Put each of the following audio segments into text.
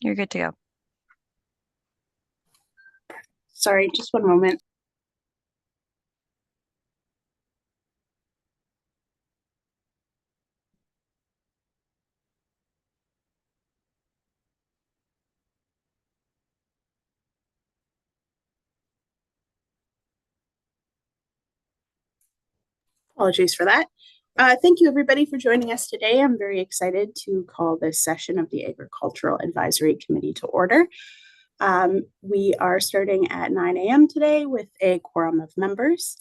You're good to go. Sorry, just one moment. Apologies for that. Thank you, everybody, for joining us today. I'm very excited to call this session of the Agricultural Advisory Committee to order. We are starting at 9 a.m. today with a quorum of members.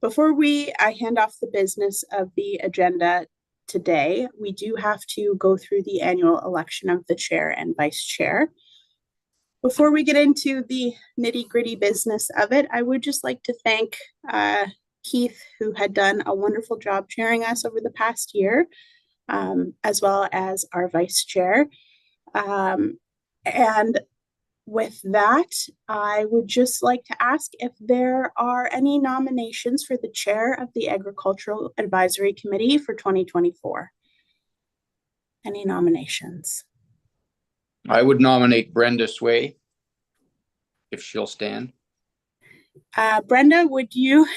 Before I hand off the business of the agenda today, we do have to go through the annual election of the chair and vice chair. Before we get into the nitty-gritty business of it, I would just like to thank Keith, who had done a wonderful job chairing us over the past year, as well as our vice chair. And with that, I would just like to ask if there are any nominations for the chair of the Agricultural Advisory Committee for 2024. Any nominations? I would nominate Brenda Sway, if she'll stand. Brenda, would you?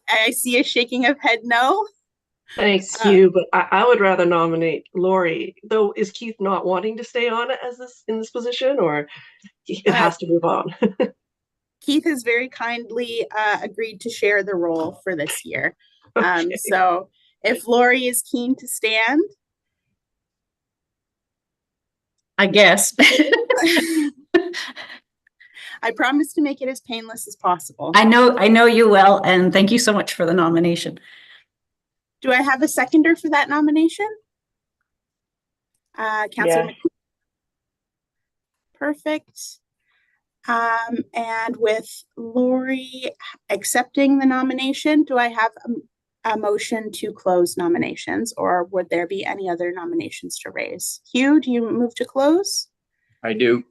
I see a shaking of head no. Thanks, Hugh, but I would rather nominate Lori. Though, is Keith not wanting to stay on as in this position, or it has to move on? Keith has very kindly agreed to share the role for this year. Okay. So if Lori is keen to stand. I guess. I promise to make it as painless as possible. I know you will, and thank you so much for the nomination. Do I have a seconder for that nomination? Councilor McQueen. Perfect. And with Lori accepting the nomination, do I have a motion to close nominations, or would there be any other nominations to raise? Hugh, do you move to close? I do.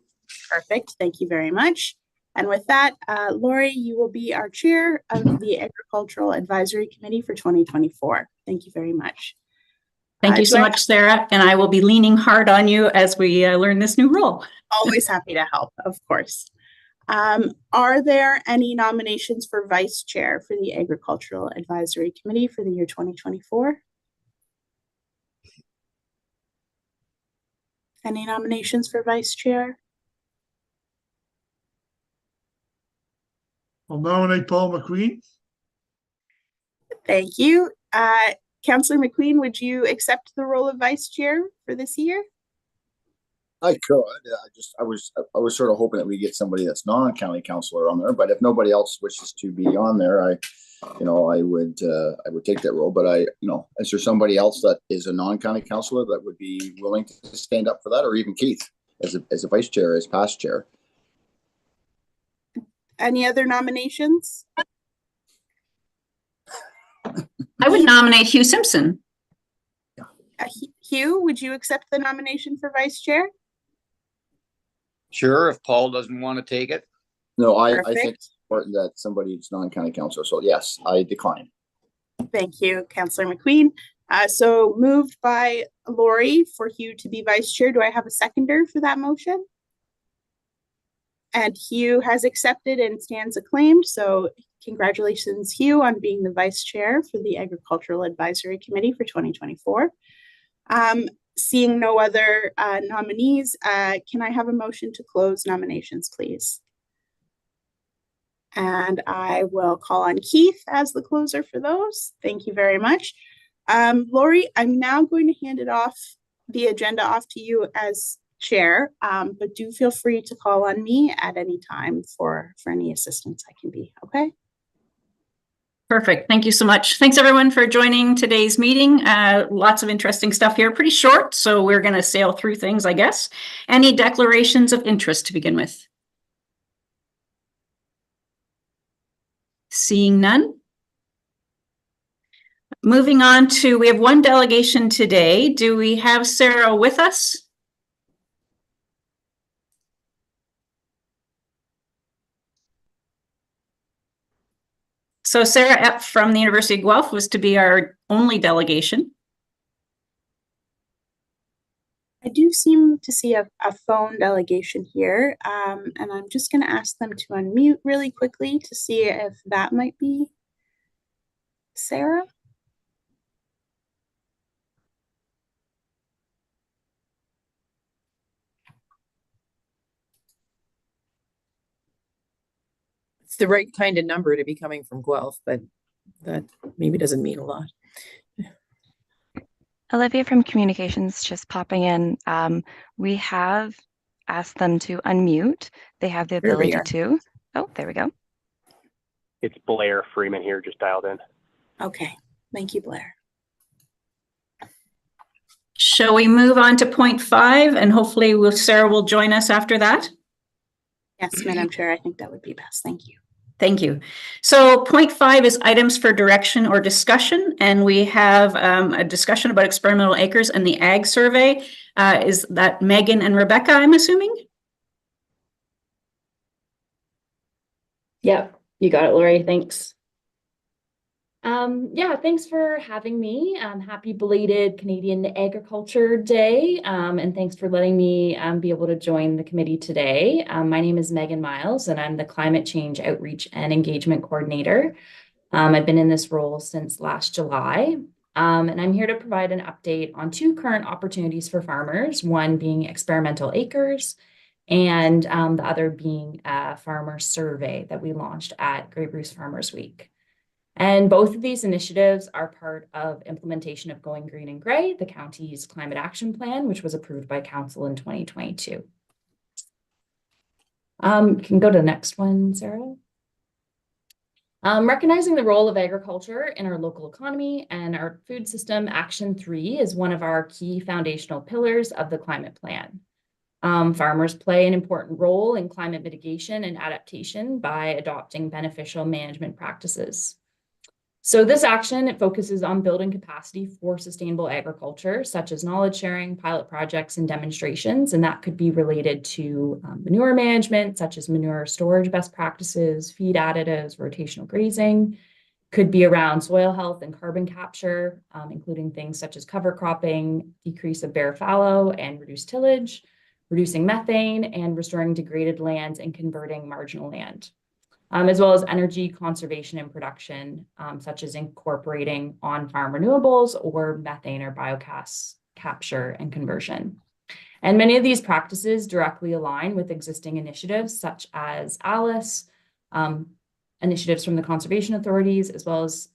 Perfect. Thank you very much. And with that, Lori, you will be our chair of the Agricultural Advisory Committee for 2024. Thank you very much. Thank you so much, Sarah. And I will be leaning hard on you as we learn this new role. Always happy to help, of course. Are there any nominations for vice chair for the Agricultural Advisory Committee for the year 2024? Any nominations for vice chair? I'll nominate Paul McQueen. Thank you. Councillor McQueen, would you accept the role of vice chair for this year? I could. I was sort of hoping that we get somebody that's not a county councillor on there, but if nobody else wishes to be on there, I would take that role. But is there somebody else that is a non-county councillor that would be willing to stand up for that, or even Keith as a vice chair, as past chair? Any other nominations? I would nominate Hugh Simpson. Hugh, would you accept the nomination for vice chair? Sure, if Paul doesn't want to take it. No, I think it's important that somebody's non-county councillor. So yes, I decline. Thank you, Councillor McQueen. So moved by Lori for Hugh to be vice chair. Do I have a seconder for that motion? And Hugh has accepted and stands acclaimed. So congratulations, Hugh, on being the vice chair for the Agricultural Advisory Committee for 2024. Seeing no other nominees, can I have a motion to close nominations, please? And I will call on Keith as the closer for those. Thank you very much. Lori, I'm now going to hand the agenda off to you as chair, but do feel free to call on me at any time for any assistance I can be, okay? Perfect. Thank you so much. Thanks everyone for joining today's meeting. Lots of interesting stuff here. Pretty short, so we're going to sail through things, I guess. Any declarations of interest to begin with? Seeing none. Moving on to, we have one delegation today. Do we have Sarah with us? So Sarah Epp from the University of Guelph was to be our only delegation. I do seem to see a phone delegation here, and I'm just going to ask them to unmute really quickly to see if that might be Sarah. It's the right kind of number to be coming from Guelph, but that maybe doesn't mean a lot. Olivia from Communications just popping in. We have asked them to unmute. They have the There we ability are. to. Oh, there we go. It's Blair Freeman here, just dialed in. Okay, thank you, Blair. Shall we move on to point 5 and hopefully Sarah will join us after that? Yes, Madam Chair, I think that would be best. Thank you. Thank you. So point 5 is items for direction or discussion, and we have a discussion about experimental acres and the ag survey. Is that Megan and Rebecca, I'm assuming? Yep, you got it, Lori. Thanks. Yeah, thanks for having me. Happy belated Canadian Agriculture Day, and thanks for letting me be able to join the committee today. My name is Megan Miles, and I'm the Climate Change Outreach and Engagement Coordinator. I've been in this role since last July, and I'm here to provide an update on 2 current opportunities for farmers, one being experimental acres, and the other being a farmer survey that we launched at Grey Bruce Farmers Week. And both of these initiatives are part of implementation of Going Green and Grey, the county's climate action plan, which was approved by council in 2022. You can go to the next one, Sarah. Recognizing the role of agriculture in our local economy and our food system, Action 3 is one of our key foundational pillars of the climate plan. Farmers play an important role in climate mitigation and adaptation by adopting beneficial management practices. So this action, it focuses on building capacity for sustainable agriculture, such as knowledge sharing, pilot projects, and demonstrations. And that could be related to manure management, such as manure storage best practices, feed additives, rotational grazing. Could be around soil health and carbon capture, including things such as cover cropping, decrease of bare fallow, and reduced tillage, reducing methane, and restoring degraded lands and converting marginal land. As well as energy conservation and production, such as incorporating on-farm renewables or methane or biogas capture and conversion. And many of these practices directly align with existing initiatives such as ALICE, initiatives from the conservation authorities, as well as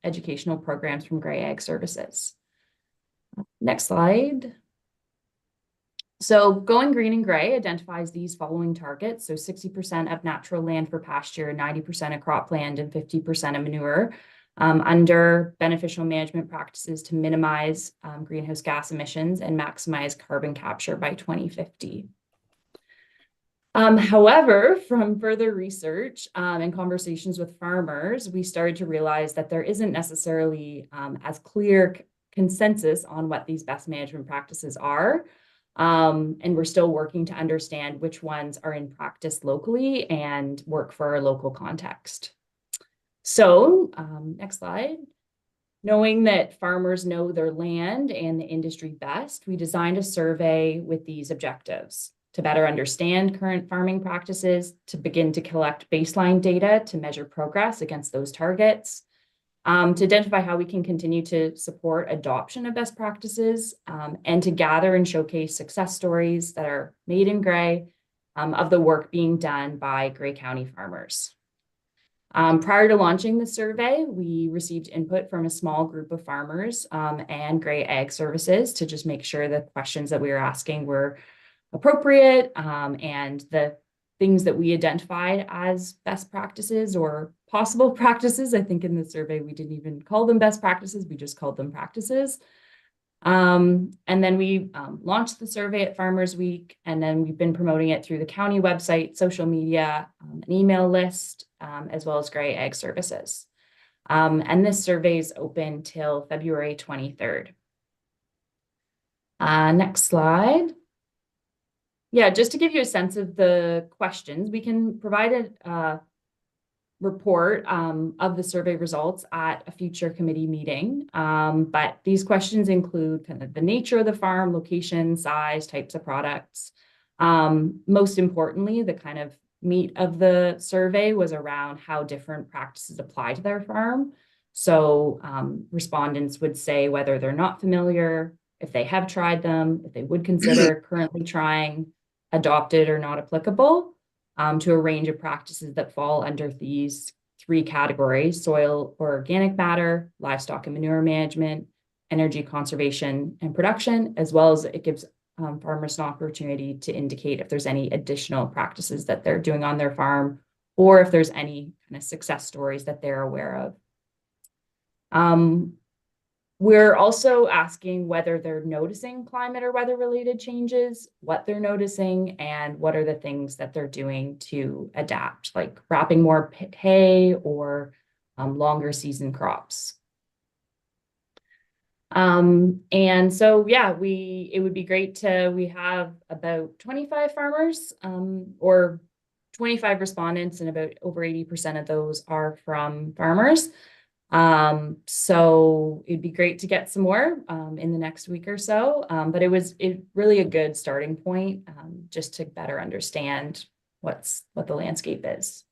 educational programs from Grey Ag Services. Next slide. So Going Green and Grey identifies these following targets. So 60% of natural land for pasture, 90% of cropland, and 50% of manure under beneficial management practices to minimize greenhouse gas emissions and maximize carbon capture by 2050. However, from further research and conversations with farmers, we started to realize that there isn't necessarily as clear consensus on what these best management practices are. And we're still working to understand which ones are in practice locally and work for our local context. So, next slide. Knowing that farmers know their land and the industry best, we designed a survey with these objectives: to better understand current farming practices, to begin to collect baseline data to measure progress against those targets, to identify how we can continue to support adoption of best practices, and to gather and showcase success stories that are made in Grey of the work being done by Grey County farmers. Prior to launching the survey, we received input from a small group of farmers and Grey Ag Services to just make sure the questions that we were asking were appropriate, and the things that we identified as best practices or possible practices. I think in the survey, we didn't even call them best practices, we just called them practices. And then we launched the survey at Farmers Week, and then we've been promoting it through the county website, social media, an email list, as well as Grey Ag Services. And this survey is open till February 23rd. Next slide. Yeah, just to give you a sense of the questions, we can provide report of the survey results at a future committee meeting. But these questions include kind of the nature of the farm, location, size, types of products. Most importantly, the kind of meat of the survey was around how different practices apply to their farm. So respondents would say whether they're not familiar, if they have tried them, if they would consider currently trying, adopted or not applicable. To a range of practices that fall under these 3 categories: soil or organic matter, livestock and manure management, energy conservation and production, as well as it gives farmers an opportunity to indicate if there's any additional practices that they're doing on their farm, or if there's any kind of success stories that they're aware of. We're also asking whether they're noticing climate or weather-related changes, what they're noticing, and what are the things that they're doing to adapt, like wrapping more hay or longer season crops. And so, yeah, it would be great we have about 25 farmers or 25 respondents, and about over 80% of those are from farmers. So it'd be great to get some more in the next week or so. But it really a good starting point just to better understand what the landscape is.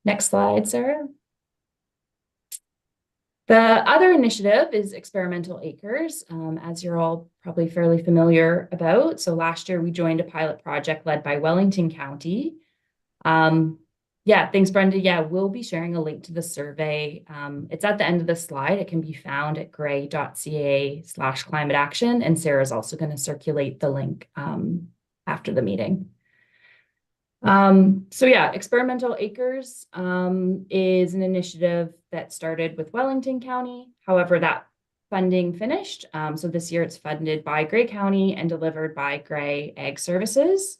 Next slide, Sarah. The other initiative is Experimental Acres, as you're all probably fairly familiar about. So last year we joined a pilot project led by Wellington County. Yeah, thanks, Brenda. Yeah, we'll be sharing a link to the survey. It's at the end of the slide. It can be found at gray.ca/climate action. And Sarah's also going to circulate the link after the meeting. So yeah, Experimental Acres is an initiative that started with Wellington County. However, that funding finished. So this year it's funded by Grey County and delivered by Grey Ag Services.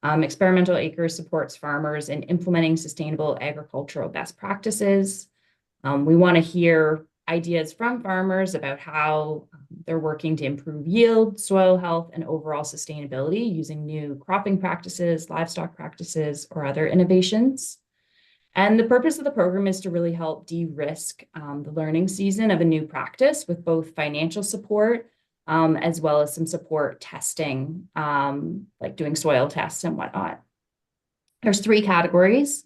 Experimental Acres supports farmers in implementing sustainable agricultural best practices. We want to hear ideas from farmers about how they're working to improve yield, soil health, and overall sustainability using new cropping practices, livestock practices, or other innovations. And the purpose of the program is to really help de-risk the learning season of a new practice with both financial support as well as some support testing, like doing soil tests and whatnot. There's 3 categories: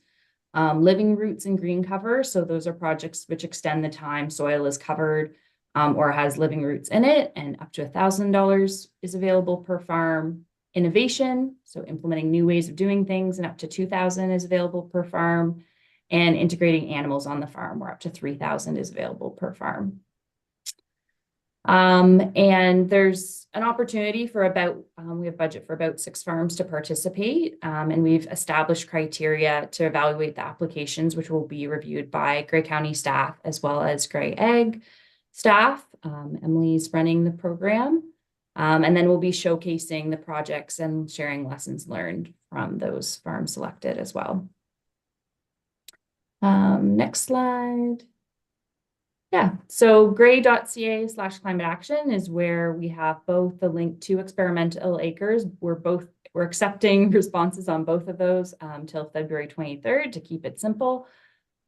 living roots and green cover. So those are projects which extend the time soil is covered or has living roots in it, and up to $1,000 is available per farm. Innovation, so implementing new ways of doing things, and up to $2,000 is available per farm. And integrating animals on the farm, where up to $3,000 is available per farm. And there's an opportunity for we have budget for about 6 farms to participate. And we've established criteria to evaluate the applications, which will be reviewed by Grey County staff as well as Grey Ag staff. Emily's running the program. And then we'll be showcasing the projects and sharing lessons learned from those farms selected as well. Next slide. Yeah, so gray.ca/climate action is where we have both the link to Experimental Acres. We're accepting responses on both of those till February 23rd to keep it simple.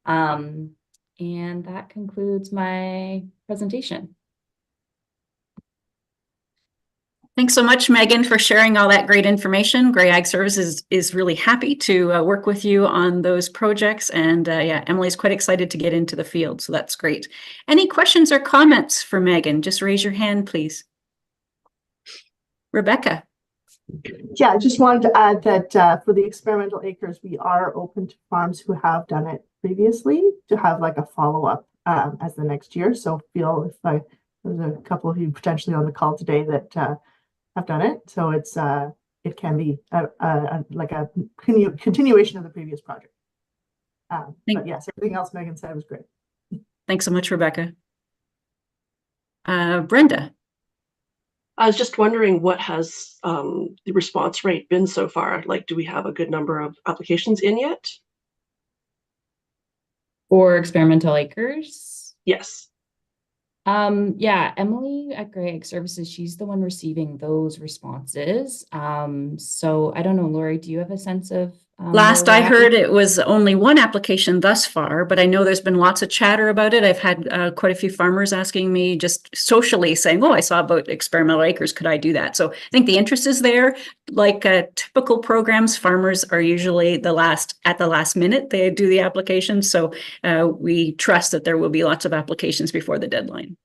And that concludes my presentation. Thanks so much, Megan, for sharing all that great information. Grey Ag Services is really happy to work with you on those projects. And yeah, Emily's quite excited to get into the field, so that's great. Any questions or comments for Megan? Just raise your hand, please. Rebecca. Yeah, I just wanted to add that for the Experimental Acres, we are open to farms who have done it previously to have like a follow-up as the next year. So there's a couple of you potentially on the call today that have done it. So it can be like a continuation of the previous project. But yes, everything else Megan said was great. Thanks so much, Rebecca. Brenda. I was just wondering, what has the response rate been so far? Like, do we have a good number of applications in yet? For Experimental Acres? Yes. Yeah, Emily at Grey Ag Services, she's the one receiving those responses. So I don't know, Lori, do you have a sense of Last where I we're at. heard, it was only one application thus far, but I know there's been lots of chatter about it. I've had quite a few farmers asking me just socially saying, oh, I saw about experimental acres. Could I do that? So I think the interest is there. Like typical programs, farmers are usually at the last minute, they do the application. So we trust that there will be lots of applications before the deadline.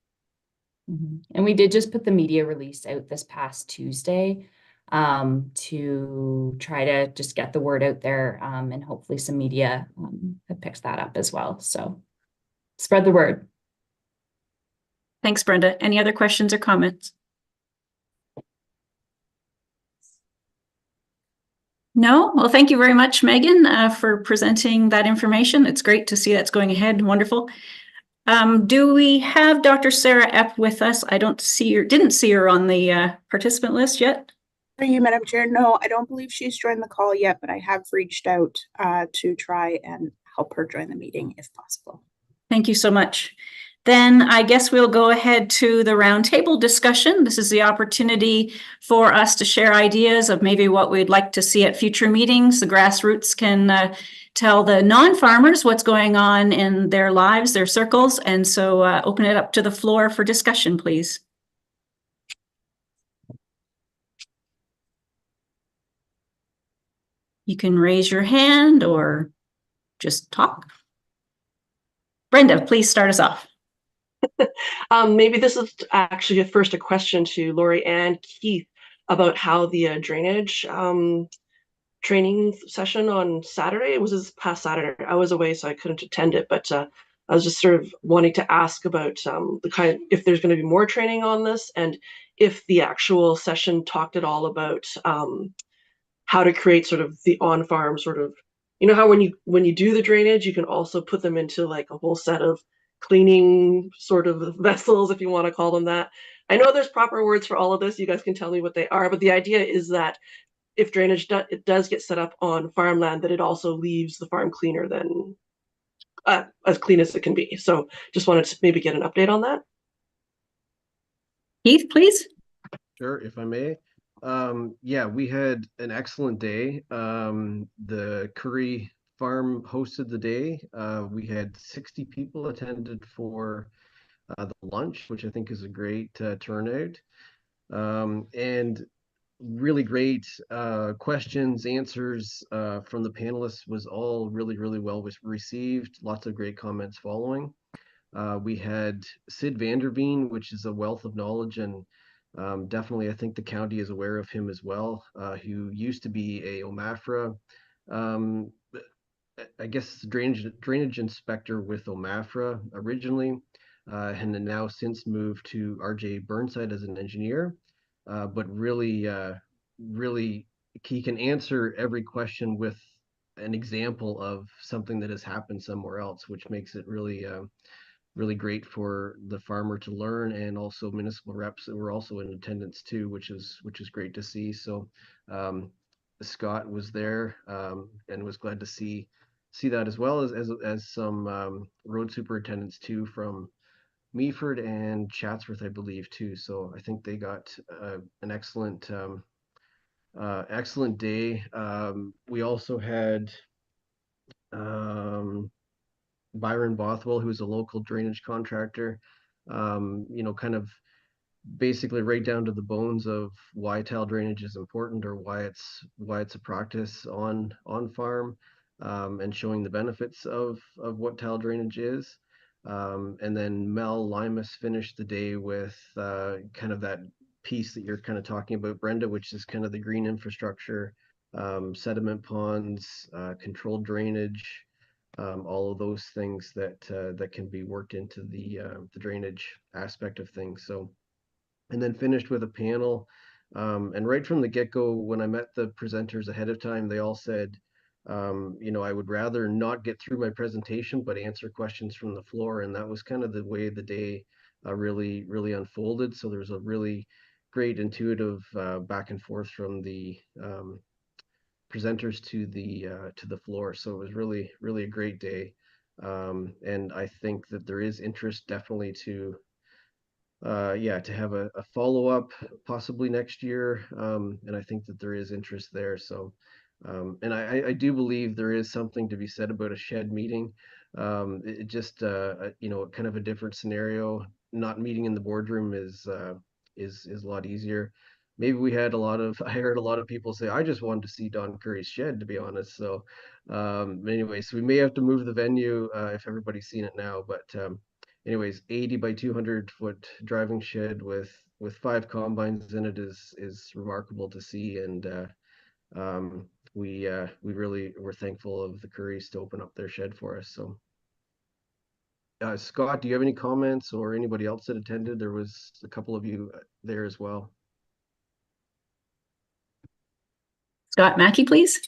And we did just put the media release out this past Tuesday to try to just get the word out there, and hopefully some media picks that up as well. So spread the word. Thanks, Brenda. Any other questions or comments? No? Well, thank you very much, Megan, for presenting that information. It's great to see that's going ahead. Wonderful. Do we have Dr. Sarah Epp with us? I didn't see her on the participant list yet. For you, Madam Chair, no, I don't believe she's joined the call yet, but I have reached out to try and help her join the meeting if possible. Thank you so much. Then I guess we'll go ahead to the roundtable discussion. This is the opportunity for us to share ideas of maybe what we'd like to see at future meetings. The grassroots can tell the non-farmers what's going on in their lives, their circles, and so open it up to the floor for discussion, please. You can raise your hand or just talk. Brenda, please start us off. Maybe this is actually first a question to Lori and Keith about how the drainage training session on Saturday, it was this past Saturday. I was away, so I couldn't attend it, but I was just sort of wanting to ask about if there's going to be more training on this, and if the actual session talked at all about how to create sort of the on-farm sort of, you know how when you do the drainage, you can also put them into like a whole set of cleaning sort of vessels, if you want to call them that. I know there's proper words for all of this. You guys can tell me what they are, but the idea is that if drainage it does get set up on farmland, that it also leaves the farm cleaner than as clean as it can be. So just wanted to maybe get an update on that. Keith, please. Sure, if I may. Yeah, we had an excellent day. The Curry Farm hosted the day. We had 60 people attended for the lunch, which I think is a great turnout. And really great questions, answers from the panelists was all really well received. Lots of great comments following. We had Sid Vanderveen, which is a wealth of knowledge, and definitely I think the county is aware of him as well, who used to be a OMAFRA, I guess drainage inspector with OMAFRA originally, and then now since moved to RJ Burnside as an engineer. But really he can answer every question with an example of something that has happened somewhere else, which makes it really great for the farmer to learn, and also municipal reps that were also in attendance too, which is great to see. So Scott was there and was glad to see that, as well as some road superintendents too from Meaford and Chatsworth, I believe, too. So I think they got an excellent day. We also had Byron Bothwell, who's a local drainage contractor, kind of basically right down to the bones of why tile drainage is important, or why it's a practice on farm, and showing the benefits of what tile drainage is. And then Mel Limas finished the day with kind of that piece that you're kind of talking about, Brenda, which is kind of the green infrastructure, sediment ponds, controlled drainage, all of those things that can be worked into the drainage aspect of things. So, and then finished with a panel. And right from the get-go, when I met the presenters ahead of time, they all said, I would rather not get through my presentation, but answer questions from the floor. And that was kind of the way the day really unfolded. So there was a really great intuitive back and forth from the presenters to the floor. So it was really a great day. And I think that there is interest definitely to have a follow-up possibly next year. And I think that there is interest there. So And I do believe there is something to be said about a shed meeting. It just, you know, kind of a different scenario. Not meeting in the boardroom is a lot easier. Maybe we had a lot of, I heard a lot of people say, I just wanted to see Don Curry's shed, to be honest. So anyways, we may have to move the venue if everybody's seen it now. But anyways, 80 by 200 foot driving shed with 5 combines in it is remarkable to see. And we really were thankful of the Currys to open up their shed for us. So Scott, do you have any comments, or anybody else that attended? There was a couple of you there as well. Scott Mackey, please.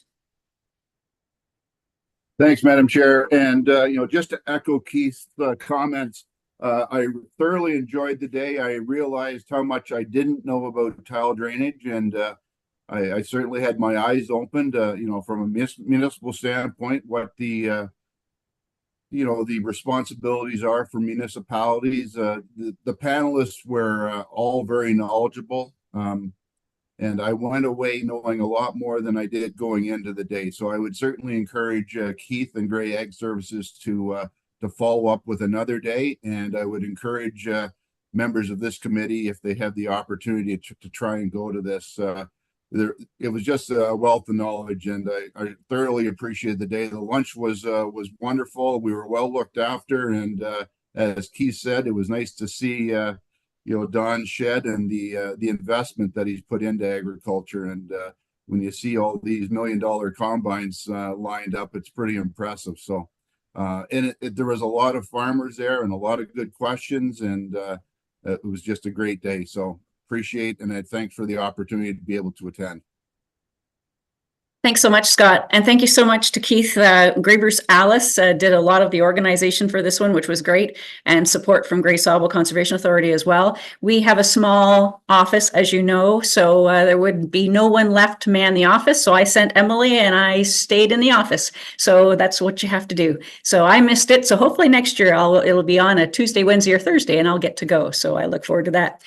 Thanks, Madam Chair. And, you know, just to echo Keith's comments, I thoroughly enjoyed the day. I realized how much I didn't know about tile drainage, and I certainly had my eyes opened, you know, from a municipal standpoint, what the, you know, the responsibilities are for municipalities. The panelists were all very knowledgeable. And I went away knowing a lot more than I did going into the day. So I would certainly encourage Keith and Gray Ag Services to follow up with another day. And I would encourage members of this committee, if they have the opportunity to try and go to this. It was just a wealth of knowledge, and I thoroughly appreciated the day. The lunch was wonderful. We were well looked after, and as Keith said, it was nice to see you know, Don's shed and the investment that he's put into agriculture. And when you see all these $1 million combines lined up, it's pretty impressive. So, and there was a lot of farmers there and a lot of good questions, and it was just a great day. So appreciate, and thanks for the opportunity to be able to attend. Thanks so much, Scott. And thank you so much to Keith. Grey Bruce Alice did a lot of the organization for this one, which was great, and support from Grey Sauble Conservation Authority as well. We have a small office, as you know, so there would be no one left to man the office. So I sent Emily and I stayed in the office. So that's what you have to do. So I missed it. So hopefully next year it'll be on a Tuesday, Wednesday, or Thursday, and I'll get to go. So I look forward to that.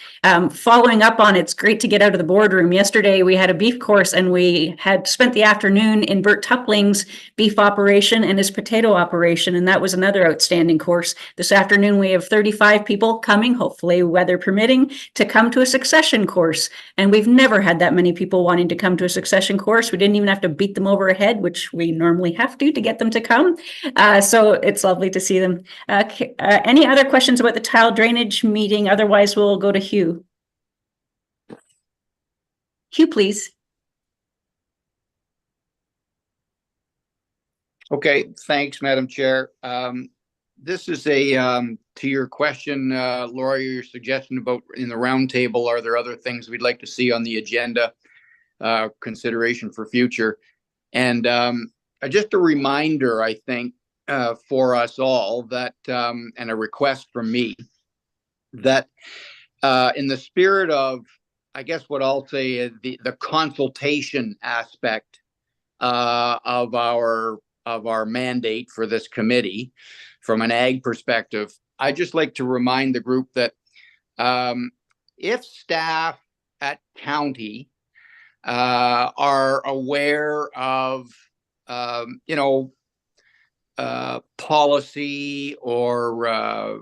Following up on it's great to get out of the boardroom. Yesterday we had a beef course, and we had spent the afternoon in Bert Tupling's beef operation and his potato operation, and that was another outstanding course. This afternoon we have 35 people coming, hopefully weather permitting, to come to a succession course, and we've never had that many people wanting to come to a succession course. We didn't even have to beat them over a head, which we normally have to get them to come. So it's lovely to see them. Any other questions about the tile drainage meeting? Otherwise we'll go to Hugh. Hugh, please. Okay, thanks, Madam Chair. This is to your question, Laura, your suggestion about in the roundtable, are there other things we'd like to see on the agenda, consideration for future? And just a reminder, I think, for us all that, and a request from me, that in the spirit of, I guess what I'll say is the consultation aspect of our mandate for this committee from an ag perspective, I just like to remind the group that if staff at county are aware of you know, policy or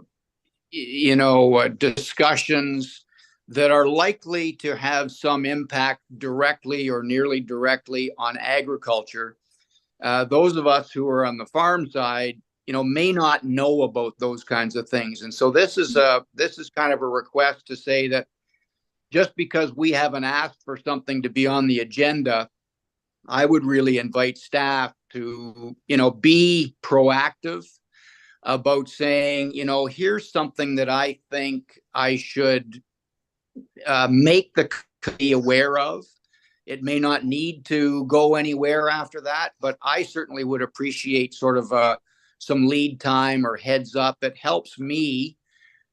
you know, discussions that are likely to have some impact directly or nearly directly on agriculture, those of us who are on the farm side, you know, may not know about those kinds of things. And so this is kind of a request to say that just because we haven't asked for something to be on the agenda, I would really invite staff to, you know, be proactive about saying, you know, here's something that I think I should make the committee aware of. It may not need to go anywhere after that, but I certainly would appreciate sort of some lead time or heads up. It helps me,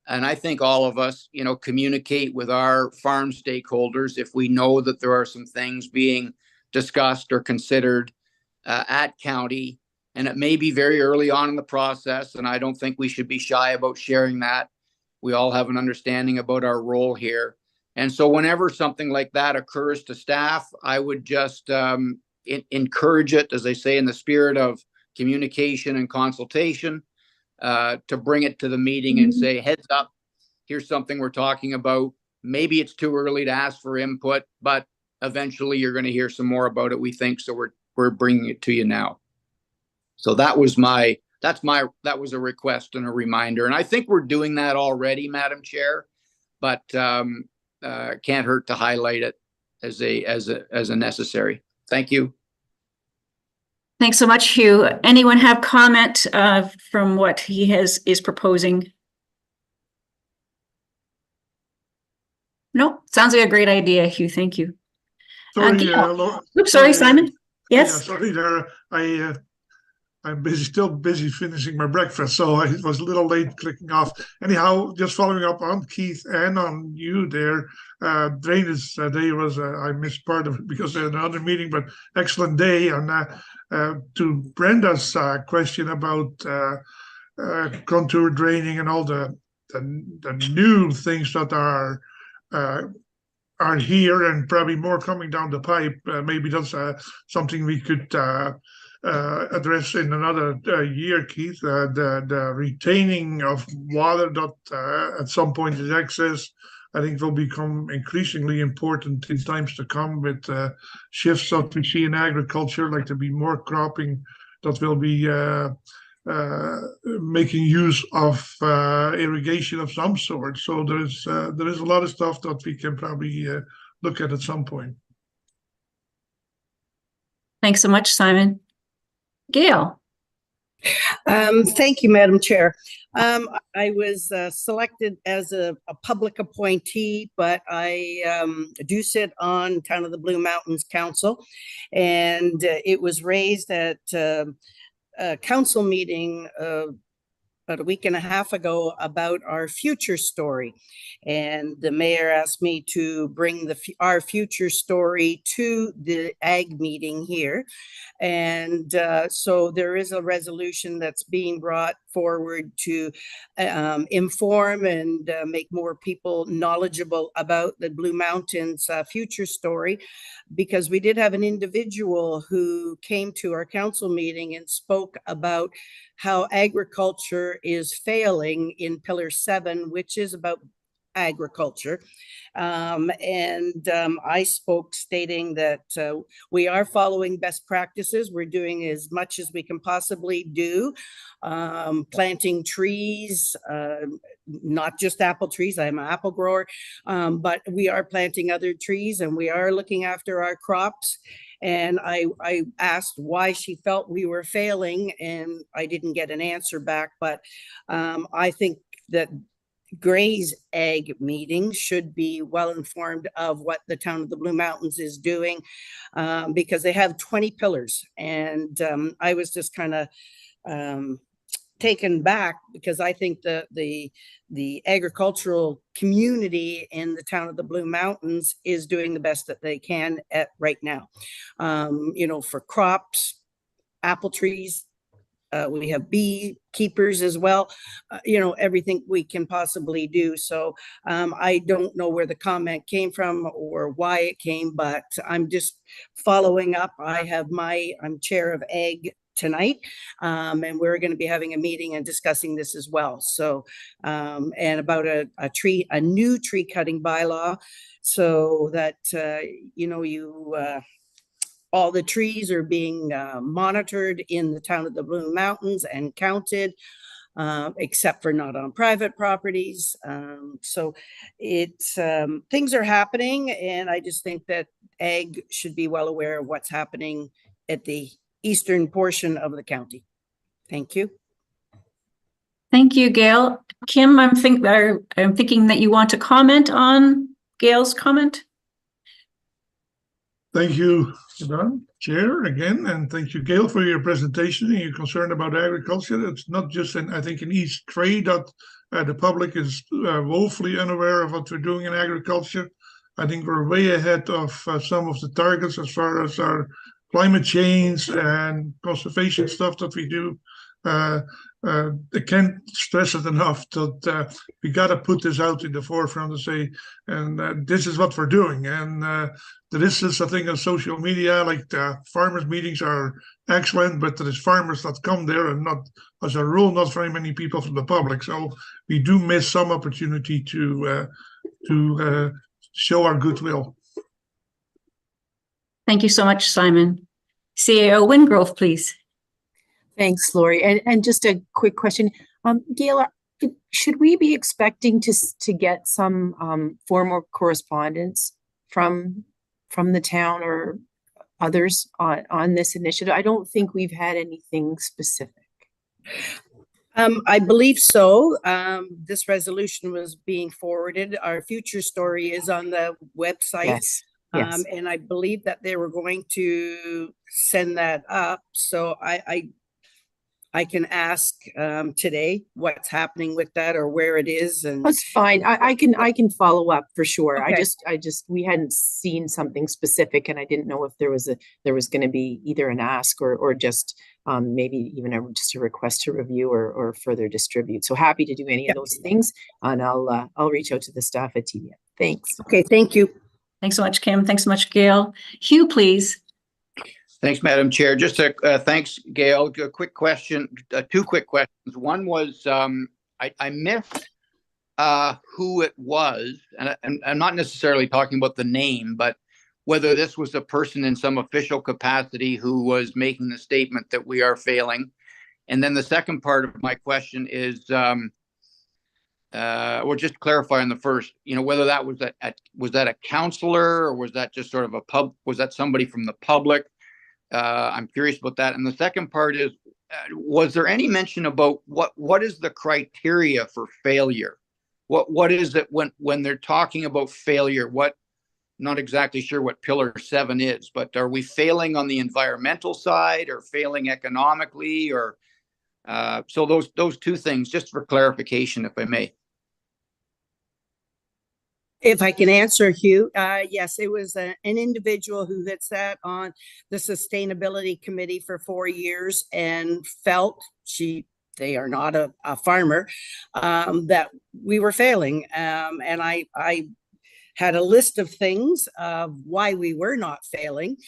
and I think all of us, you know, communicate with our farm stakeholders if we know that there are some things being discussed or considered at county, and it may be very early on in the process, and I don't think we should be shy about sharing that. We all have an understanding about our role here. And so whenever something like that occurs to staff, I would just encourage it, as they say, in the spirit of communication and consultation, to bring it to the meeting and say, heads up, here's something we're talking about. Maybe it's too early to ask for input, but eventually you're going to hear some more about it, we think. So we're bringing it to you now. So that was a request and a reminder. And I think we're doing that already, Madam Chair, but can't hurt to highlight it as a necessary. Thank you. Thanks so much, Hugh. Anyone have comment from what he is proposing? No, sounds like a great idea, Hugh. Thank you. Sorry, Oops, sorry, Simon. Yes. Yeah, sorry there. I'm still busy finishing my breakfast, so I was a little late clicking off. Anyhow, just following up on Keith and on you there, drainage day was, I missed part of it because I had another meeting, but excellent day. And to Brenda's question about contour draining and all the new things that are here and probably more coming down the pipe, maybe that's something we could address in another year, Keith. The retaining of water that at some point is excess, I think will become increasingly important in times to come with shifts that we see in agriculture, like to be more cropping that will be making use of irrigation of some sort. So there is a lot of stuff that we can probably look at some point. Thanks so much, Simon. Gail. Thank you, Madam Chair. I was selected as a public appointee, but I do sit on Town of the Blue Mountains Council, and it was raised at a council meeting about a week and a half ago about our future story. And the mayor asked me to bring our future story to the ag meeting here. And so there is a resolution that's being brought forward to inform and make more people knowledgeable about the Blue Mountains future story, because we did have an individual who came to our council meeting and spoke about how agriculture is failing in Pillar 7, which is about agriculture. I spoke stating that we are following best practices. We're doing as much as we can possibly do, planting trees, not just apple trees. I'm an apple grower, but we are planting other trees and we are looking after our crops. And I asked why she felt we were failing, and I didn't get an answer back. But I think that Gray's ag meeting should be well informed of what the Town of the Blue Mountains is doing, because they have 20 pillars. And I was just kind of taken back, because I think the agricultural community in the Town of the Blue Mountains is doing the best that they can at right now. For crops, apple trees, we have beekeepers as well, everything we can possibly do. So I don't know where the comment came from or why it came, but I'm just following up. I'm chair of ag tonight, and we're going to be having a meeting and discussing this as well. So and about a new tree cutting bylaw, so that all the trees are being monitored in the Town of the Blue Mountains and counted, except for not on private properties. So things are happening, and I just think that ag should be well aware of what's happening at the eastern portion of the county. Thank you. Thank you, Gail. Kim, I'm thinking that you want to comment on Gail's comment. Thank you, Madam Chair, again, and thank you, Gail, for your presentation and your concern about agriculture. It's not just I think in East Trade that the public is woefully unaware of what we're doing in agriculture. I think we're way ahead of some of the targets as far as our climate change and conservation stuff that we do. I can't stress it enough that we got to put this out in the forefront and say, and this is what we're doing. And there is this thing on social media, like the farmers' meetings are excellent, but there is farmers that come there and not, as a rule, not very many people from the public. So we do miss some opportunity to show our goodwill. Thank you so much, Simon. CAO Wingrove, please. Thanks, Lori. And just a quick question. Gail, should we be expecting to get some formal correspondence from the town or others on this initiative? I don't think we've had anything specific. I believe so. This resolution was being forwarded. Our future story is on the website. Yes. Yes. And I believe that they were going to send that up. So I can ask today what's happening with that or where it is. And that's fine. I can follow up for sure. Okay. I just we hadn't seen something specific, and I didn't know if there was going to be either an ask or just maybe even just a request to review or further distribute. So happy to do any of those things, and I'll reach out to the staff at TDM. Thanks. Okay, thank you. Thanks so much, Kim. Thanks so much, Gail. Hugh, please. Thanks, Madam Chair. Just thanks, Gail. A quick question, two quick questions. One was I missed who it was, and I'm not necessarily talking about the name, but whether this was a person in some official capacity who was making the statement that we are failing. And then the second part of my question is, or just clarify on the first, whether that was that a counselor or was that just sort of was that somebody from the public? I'm curious about that. And the second part is, was there any mention about what is the criteria for failure? What is it when they're talking about failure? Not exactly sure what Pillar 7 is, but are we failing on the environmental side or failing economically or so those two things, just for clarification, if I may. If I can answer, Hugh, yes, it was an individual who had sat on the sustainability committee for 4 years and felt they are not a farmer, that we were failing. And I had a list of things of why we were not failing.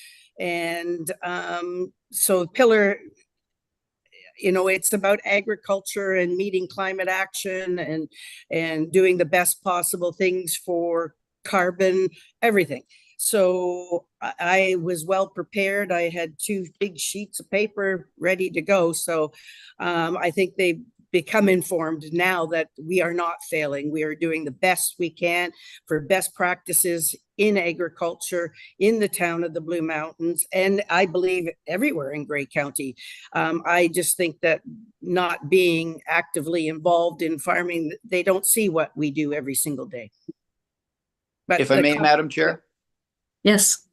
And so Pillar, it's about agriculture and meeting climate action and doing the best possible things for carbon, everything. So I was well prepared. I had 2 big sheets of paper ready to go. So I think they've become informed now that we are not failing. We are doing the best we can for best practices in agriculture in the town of the Blue Mountains, and I believe everywhere in Grey County. I just think that not being actively involved in farming, they don't see what we do every single day. But if I may, Madam Chair? Yes.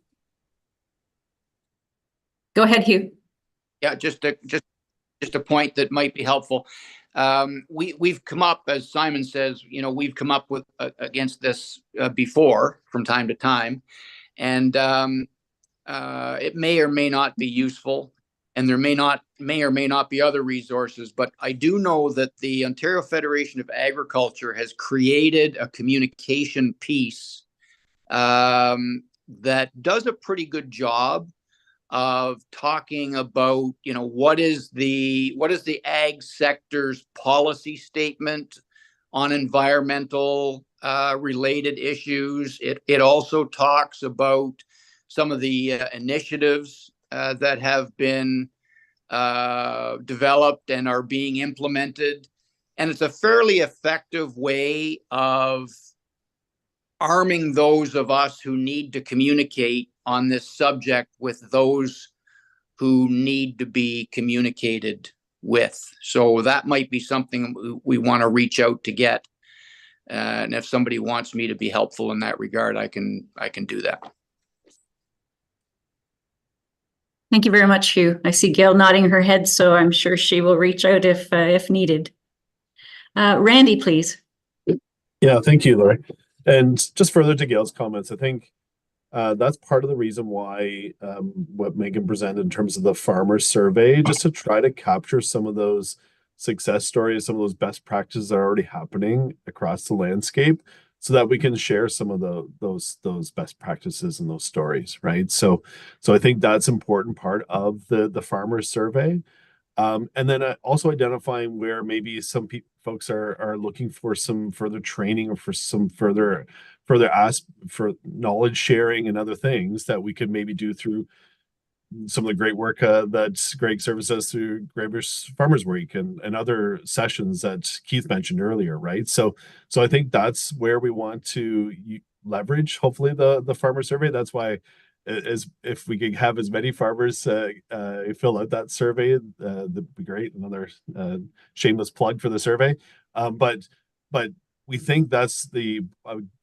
Go ahead, Hugh. Yeah, just a point that might be helpful. We've come up, as Simon says, we've come up with against this before from time to time, and it may or may not be useful, and there may or may not be other resources. But I do know that the Ontario Federation of Agriculture has created a communication piece that does a pretty good job of talking about, what is the ag sector's policy statement on environmental related issues. It also talks about some of the initiatives that have been developed and are being implemented. And it's a fairly effective way of arming those of us who need to communicate on this subject with those who need to be communicated with. So that might be something we want to reach out to get. And if somebody wants me to be helpful in that regard, I can do that. Thank you very much, Hugh. I see Gail nodding her head, so I'm sure she will reach out if needed. Randy, please. Yeah, thank you, Lori. And just further to Gail's comments, I think That's part of the reason why what Megan presented in terms of the farmer survey, just to try to capture some of those success stories, some of those best practices that are already happening across the landscape, so that we can share some of those best practices and those stories, right? So I think that's an important part of the farmer survey. And then also identifying where maybe some folks are looking for some further training or for some further ask for knowledge sharing and other things that we could maybe do through some of the great work that Greg Service does through Graber's Farmers Week and other sessions that Keith mentioned earlier, right? So I think that's where we want to leverage, hopefully, the farmer survey. That's why, as if we could have as many farmers fill out that survey, that'd be great. Another shameless plug for the survey, but we think that's the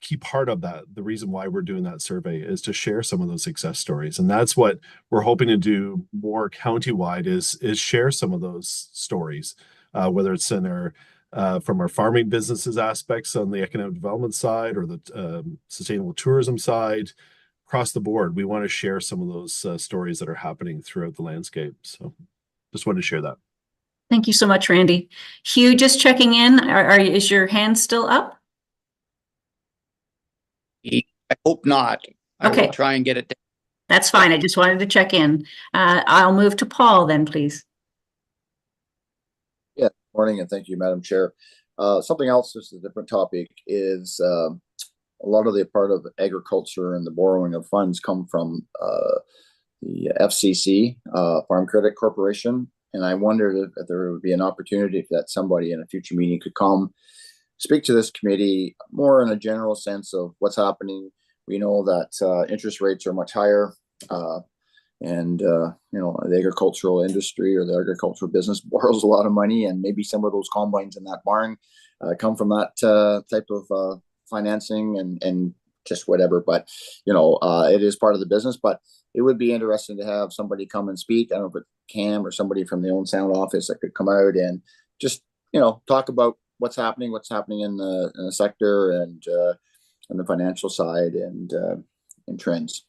key part of that. The reason why we're doing that survey is to share some of those success stories, and that's what we're hoping to do more countywide. Is share some of those stories, whether it's in our from our farming businesses aspects on the economic development side or the sustainable tourism side. Across the board, we want to share some of those stories that are happening throughout the landscape. So just wanted to share that. Thank you so much, Randy. Hugh, just checking in. Is your hand still up? I hope not. I Okay. will try and get it down. That's fine. I just wanted to check in. I'll move to Paul then, please. Yeah, morning, and thank you, Madam Chair. Something else, just a different topic, is a lot of the part of agriculture and the borrowing of funds come from the FCC, Farm Credit Corporation. And I wondered if there would be an opportunity that somebody in a future meeting could come speak to this committee more in a general sense of what's happening. We know that interest rates are much higher, and the agricultural industry or the agricultural business borrows a lot of money, and maybe some of those combines in that barn come from that type of financing and just whatever. But it is part of the business. But it would be interesting to have somebody come and speak. I don't know if it's Cam or somebody from the Owen Sound office that could come out and just talk about what's happening in the sector and the financial side and trends.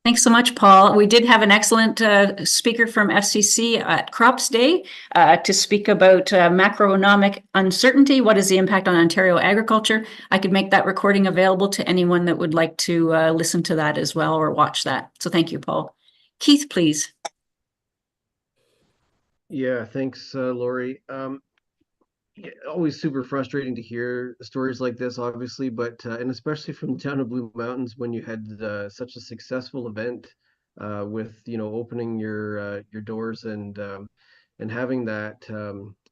Thanks so much, Paul. We did have an excellent speaker from FCC at Crops Day to speak about macroeconomic uncertainty. What is the impact on Ontario agriculture? I could make that recording available to anyone that would like to listen to that as well or watch that. So thank you, Paul. Keith, please. Yeah, thanks, Lori. Always super frustrating to hear stories like this, obviously, but and especially from the town of Blue Mountains when you had such a successful event with opening your doors and having that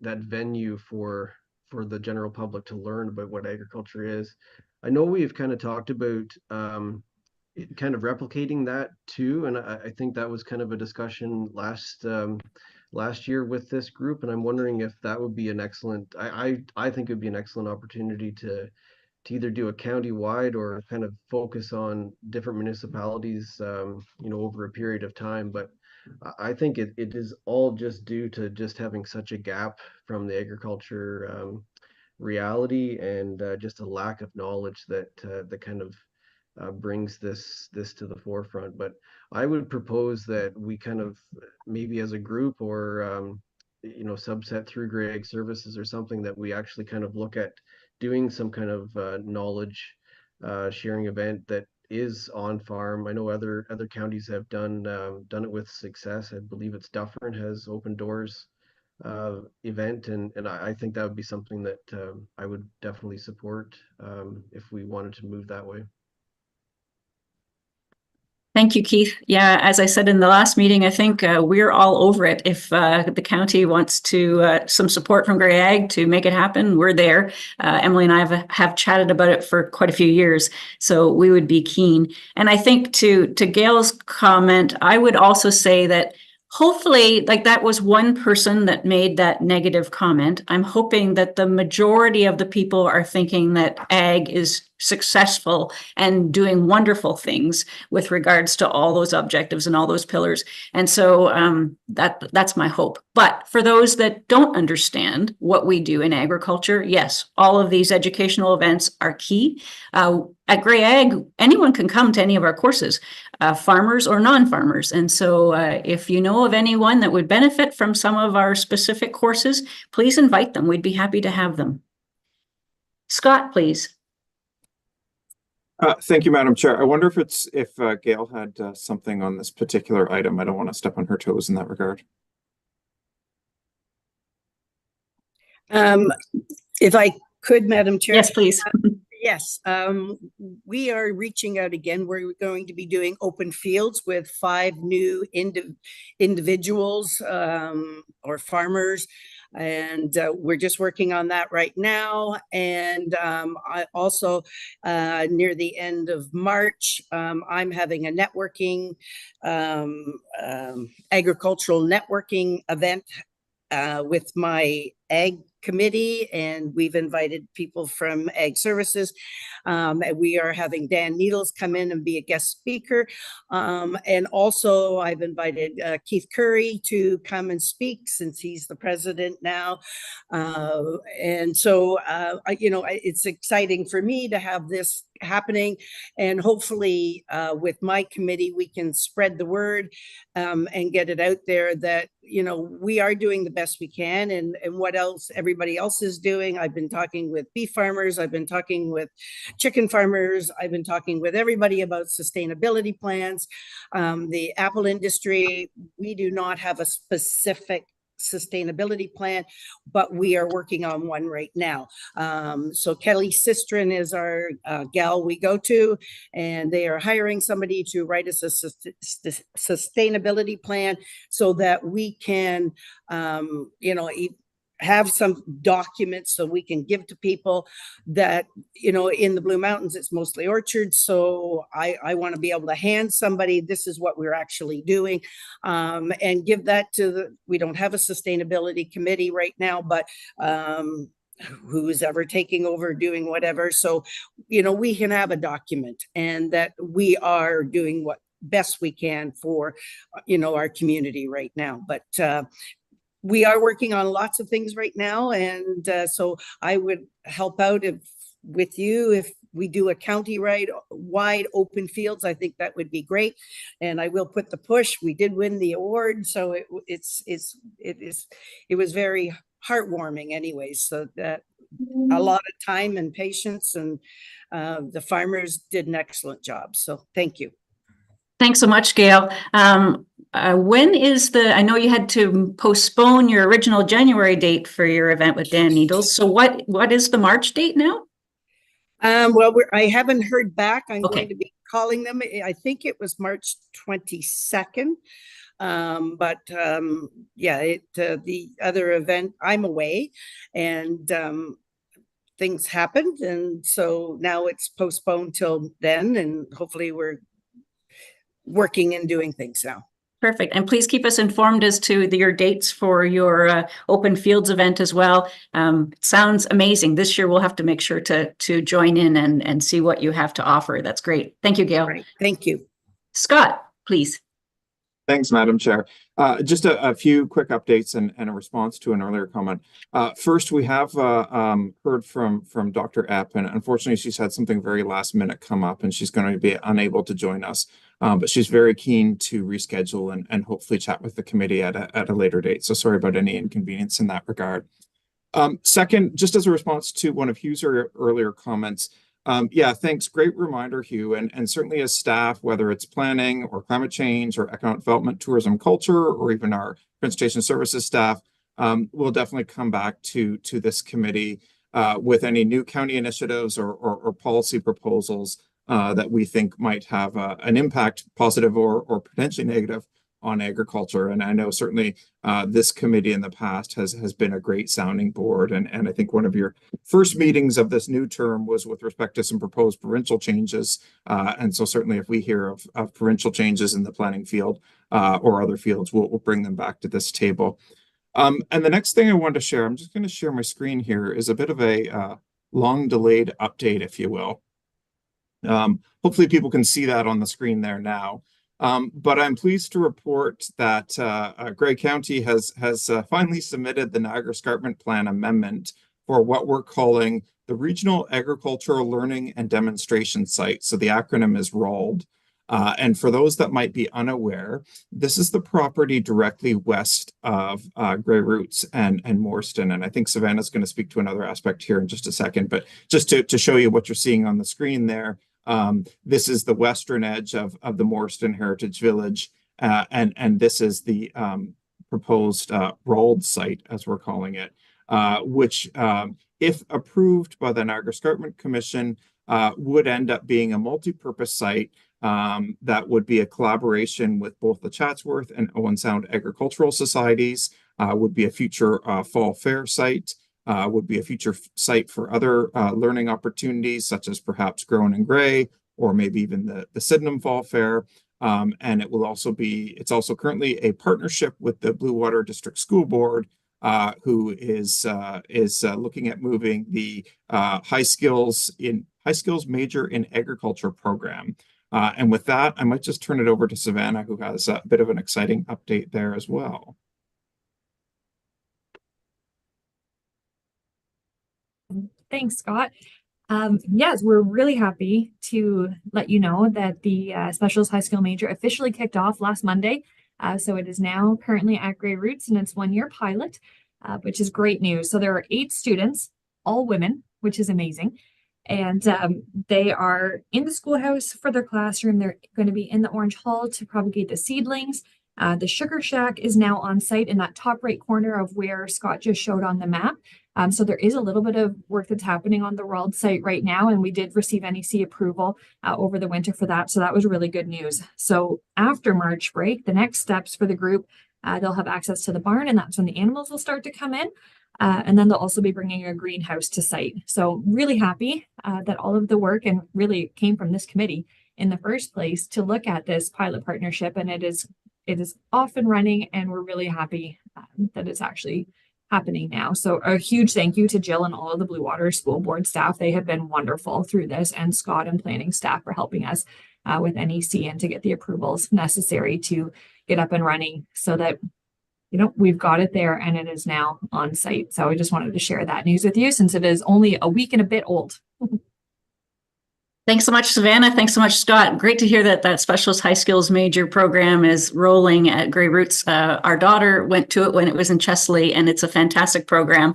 that venue for the general public to learn about what agriculture is. I know we've kind of talked about kind of replicating that too, and I think that was kind of a discussion last year with this group, and I'm wondering if that would be an excellent, I think it would be an excellent opportunity to either do a county-wide or kind of focus on different municipalities, over a period of time. But I think it is all just due to just having such a gap from the agriculture reality and just a lack of knowledge that kind of brings this to the forefront. But I would propose that we kind of maybe as a group or subset through Greg Services or something, that we actually kind of look at doing some kind of knowledge sharing event that is on farm. I know other counties have done it with success. I believe it's Dufferin has Open Doors event, and I think that would be something that I would definitely support if we wanted to move that way. Thank you, Keith. Yeah, as I said in the last meeting, I think we're all over it. If the county wants to some support from Grey Ag to make it happen, we're there. Emily and I have chatted about it for quite a few years, so we would be keen. And I think to Gail's comment, I would also say that hopefully, like, that was one person that made that negative comment. I'm hoping that the majority of the people are thinking that ag is successful and doing wonderful things with regards to all those objectives and all those pillars. And so that's my hope. But for those that don't understand what we do in agriculture, yes, all of these educational events are key. At Grey Ag, anyone can come to any of our courses, farmers or non-farmers. And so if you know of anyone that would benefit from some of our specific courses, please invite them. We'd be happy to have them. Scott, please. Thank you, Madam Chair. I wonder if Gail had something on this particular item. I don't want to step on her toes in that regard. If I could, Madam Chair. Yes, please. Yes, we are reaching out again. We're going to be doing open fields with 5 new individuals or farmers. And we're just working on that right now. And I also, near the end of March, I'm having a networking, agricultural networking event with my ag committee, and we've invited people from Ag Services. And we are having Dan Needles come in and be a guest speaker. And also I've invited Keith Curry to come and speak since he's the president now. And so, it's exciting for me to have this happening, and hopefully with my committee, we can spread the word and get it out there that, we are doing the best we can, and what else everybody else is doing. I've been talking with beef farmers, I've been talking with chicken farmers, I've been talking with everybody about sustainability plans. The apple industry, we do not have a specific sustainability plan, but we are working on one right now. So Kelly Sistren is our gal we go to, and they are hiring somebody to write us a sustainability plan so that we can, have some documents so we can give to people that, in the Blue Mountains, it's mostly orchards. So I want to be able to hand somebody, this is what we're actually doing, and give that to we don't have a sustainability committee right now, but who's ever taking over doing whatever. So, we can have a document, and that we are doing what best we can for, our community right now. But, we are working on lots of things right now, and so I would help out with you if we do a county-wide open fields. I think that would be great, and I will put the push. We did win the award, so it was very heartwarming, anyways. So that a lot of time and patience, and the farmers did an excellent job. So thank you. Thanks so much, Gail. When is I know you had to postpone your original January date for your event with Dan Needles. So what is the March date now? Well, I haven't heard back. I'm going to be calling them. I think it was March 22nd. But the other event, I'm away, and things happened. And so now it's postponed till then, and hopefully we're working and doing things now. Perfect. And please keep us informed as to your dates for your open fields event as well. It sounds amazing. This year we'll have to make sure to join in and see what you have to offer. That's great. Thank you, Gail. Right. Thank you. Scott, please. Thanks, Madam Chair. Just a few quick updates and a response to an earlier comment. First, we have heard from Dr. Epp, and unfortunately she's had something very last minute come up and she's going to be unable to join us. But she's very keen to reschedule and hopefully chat with the committee at a later date. So sorry about any inconvenience in that regard. Second, just as a response to one of Hugh's earlier comments, thanks. Great reminder, Hugh. And certainly as staff, whether it's planning or climate change or economic development, tourism, culture, or even our transportation services staff, we'll definitely come back to this committee with any new county initiatives or policy proposals that we think might have an impact, positive or potentially negative, on agriculture. And I know certainly this committee in the past has been a great sounding board. And I think one of your first meetings of this new term was with respect to some proposed provincial changes. And so certainly if we hear of provincial changes in the planning field or other fields, we'll bring them back to this table. And the next thing I wanted to share, I'm just going to share my screen here, is a bit of a long delayed update, if you will. Hopefully people can see that on the screen there now. But I'm pleased to report that Grey County has finally submitted the Niagara Escarpment Plan amendment for what we're calling the Regional Agricultural Learning and Demonstration Site. So the acronym is RALD. And for those that might be unaware, this is the property directly west of Grey Roots and Morston. And I think Savannah's going to speak to another aspect here in just a second. But just to show you what you're seeing on the screen there, this is the western edge of the Morston Heritage Village. And this is the proposed RALD site, as we're calling it, which, if approved by the Niagara Escarpment Commission, would end up being a multi-purpose site that would be a collaboration with both the Chatsworth and Owen Sound Agricultural Societies, would be a future fall fair site, would be a future site for other learning opportunities, such as perhaps Grown and Grey, or maybe even the Sydenham Fall Fair. And it will also be, it's also currently a partnership with the Blue Water District School Board, who is looking at moving the high skills major in agriculture program. And with that, I might just turn it over to Savannah, who has a bit of an exciting update there as well. Thanks, Scott. Yes, we're really happy to let you know that the Specialist High Skill Major officially kicked off last Monday. So it is now currently at Grey Roots, and it's 1-year pilot, which is great news. So there are 8 students, all women, which is amazing. And they are in the schoolhouse for their classroom. They're going to be in the Orange Hall to propagate the seedlings. The Sugar Shack is now on site in that top right corner of where Scott just showed on the map. So there is a little bit of work that's happening on the RALD site right now, and we did receive NEC approval over the winter for that. So that was really good news. So after March break, the next steps for the group, they'll have access to the barn, and that's when the animals will start to come in. And then they'll also be bringing a greenhouse to site. So really happy that all of the work, and really came from this committee in the first place to look at this pilot partnership, and it is off and running, and we're really happy that it's actually happening now. So a huge thank you to Jill and all of the Blue Water School Board staff. They have been wonderful through this, and Scott and planning staff for helping us with NEC and to get the approvals necessary to get up and running, so that we've got it there and it is now on site. So I just wanted to share that news with you, since it is only a week and a bit old. Thanks so much, Savannah. Thanks so much, Scott. Great to hear that Specialist High Skills Major program is rolling at Grey Roots. Our daughter went to it when it was in Chesley, and it's a fantastic program.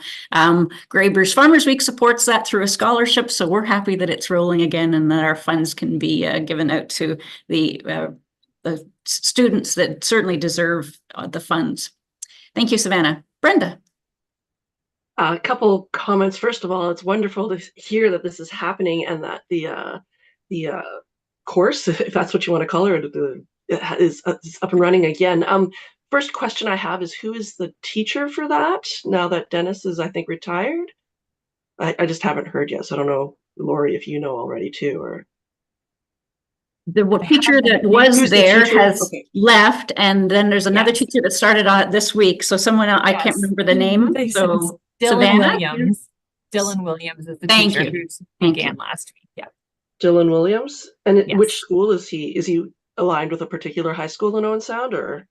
Grey Bruce Farmers Week supports that through a scholarship, so we're happy that it's rolling again and that our funds can be given out to the students that certainly deserve the funds. Thank you, Savannah. Brenda. A couple comments. First of all, it's wonderful to hear that this is happening, and that the course, if that's what you want to call it, is up and running again. First question I have is, who is the teacher for that now that Dennis is, I think, retired? I just haven't heard yet, so I don't know, Lori, if you know already too, or. The teacher that was there has left, and then there's another teacher that started on this week. So someone else, I can't remember the name. So Dylan Williams. Dylan Williams is the teacher who began last week. Yeah. Dylan Williams. And which school is he? Is he aligned with a particular high school in Owen Sound, or?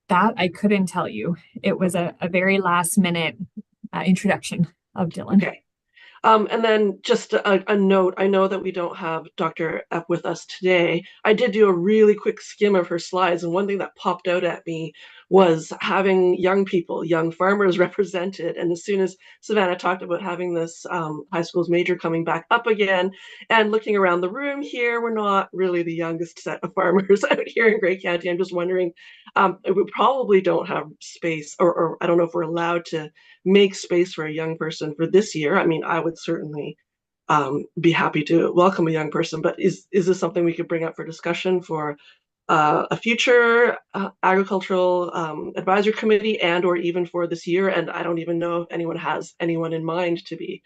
That I couldn't tell you. It was a very last minute introduction of Dylan. Okay. And then just a note, I know that we don't have Dr. Epp with us today. I did do a really quick skim of her slides, and one thing that popped out at me was having young people, young farmers represented. And as soon as Savannah talked about having this high schools major coming back up again, and looking around the room here, we're not really the youngest set of farmers out here in Grey County. I'm just wondering, we probably don't have space, or I don't know if we're allowed to make space for a young person for this year. I mean, I would certainly be happy to welcome a young person, but is this something we could bring up for discussion for a future agricultural advisory committee, and or even for this year? And I don't even know if anyone has anyone in mind to be,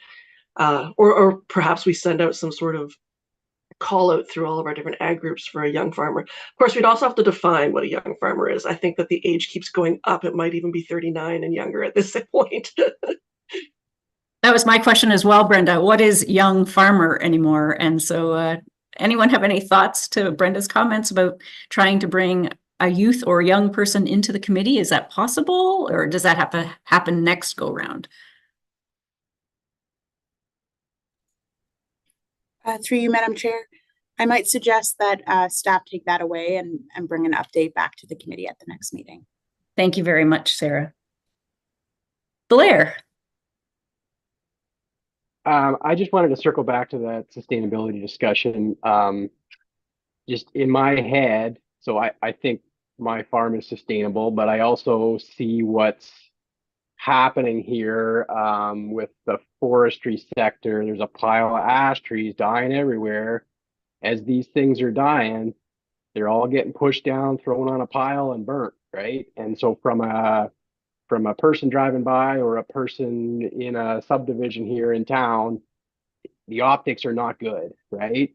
or perhaps we send out some sort of call out through all of our different ag groups for a young farmer. Of course, we'd also have to define what a young farmer is. I think that the age keeps going up. It might even be 39 and younger at this point. That was my question as well, Brenda. What is young farmer anymore? And so anyone have any thoughts to Brenda's comments about trying to bring a youth or young person into the committee? Is that possible, or does that have to happen next go round? Through you, Madam Chair, I might suggest that staff take that away and bring an update back to the committee at the next meeting. Thank you very much, Sarah. Blair. I just wanted to circle back to that sustainability discussion. Just in my head, so I think my farm is sustainable, but I also see what's happening here with the forestry sector. There's a pile of ash trees dying everywhere. As these things are dying, they're all getting pushed down, thrown on a pile and burnt, right? And so from a person driving by or a person in a subdivision here in town, the optics are not good, right?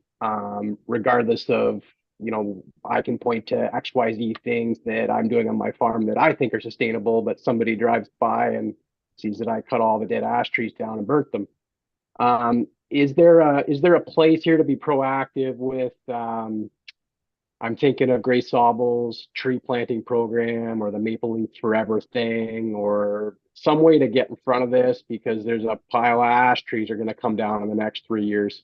Regardless of, you know, I can point to XYZ things that I'm doing on my farm that I think are sustainable, but somebody drives by and sees that I cut all the dead ash trees down and burnt them. Is there a place here to be proactive with, I'm thinking of Grace Sobel's tree planting program or the Maple Leaf Forever thing, or some way to get in front of this, because there's a pile of ash trees are going to come down in the next 3 years.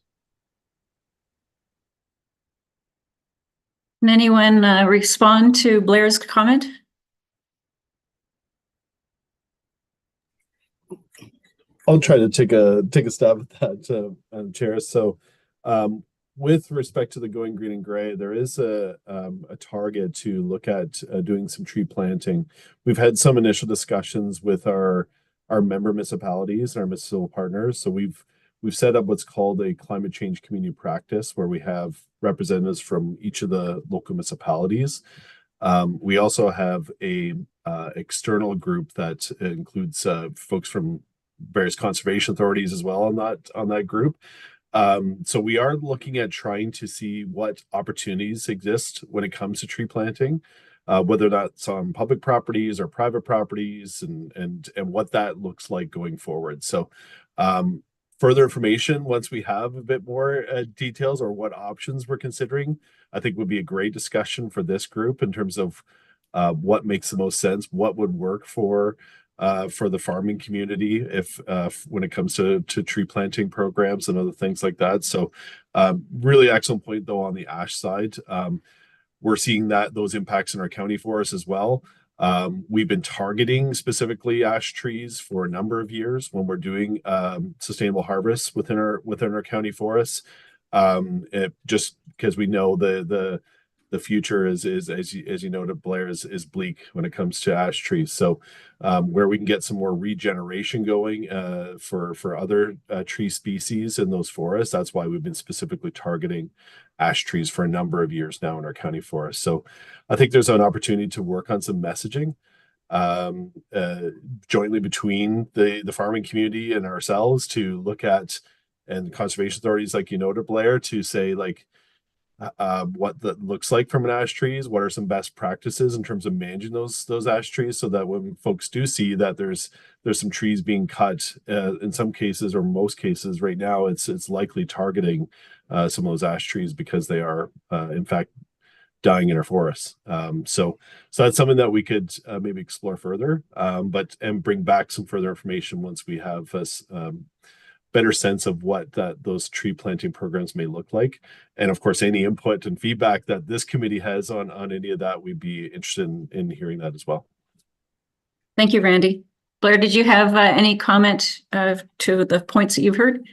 Can anyone respond to Blair's comment? I'll try to take a stab at that, Chair. So, with respect to the Going Green and Gray, there is a target to look at doing some tree planting. We've had some initial discussions with our member municipalities and our municipal partners. So we've set up what's called a climate change community practice, where we have representatives from each of the local municipalities. We also have a external group that includes folks from various conservation authorities as well on that group. So we are looking at trying to see what opportunities exist when it comes to tree planting, whether that's on public properties or private properties, and what that looks like going forward. So further information once we have a bit more details or what options we're considering, I think would be a great discussion for this group in terms of what makes the most sense, what would work for the farming community if when it comes to tree planting programs and other things like that. So really excellent point though on the ash side. We're seeing those impacts in our county forests as well. We've been targeting specifically ash trees for a number of years when we're doing sustainable harvests within our county forests. Just because we know the future is as you noted, Blair, is bleak when it comes to ash trees. So where we can get some more regeneration going for other tree species in those forests, that's why we've been specifically targeting ash trees for a number of years now in our county forests. So I think there's an opportunity to work on some messaging jointly between the farming community and ourselves to look at, and conservation authorities, like you noted, Blair, to say like what that looks like from an ash trees, what are some best practices in terms of managing those ash trees, so that when folks do see that there's some trees being cut, in some cases or most cases right now, it's likely targeting some of those ash trees because they are in fact dying in our forests. So that's something that we could maybe explore further, and bring back some further information once we have better sense of what those tree planting programs may look like. And of course, any input and feedback that this committee has on any of that, we'd be interested in hearing that as well. Thank you, Randy. Blair, did you have any comment to the points that you've heard?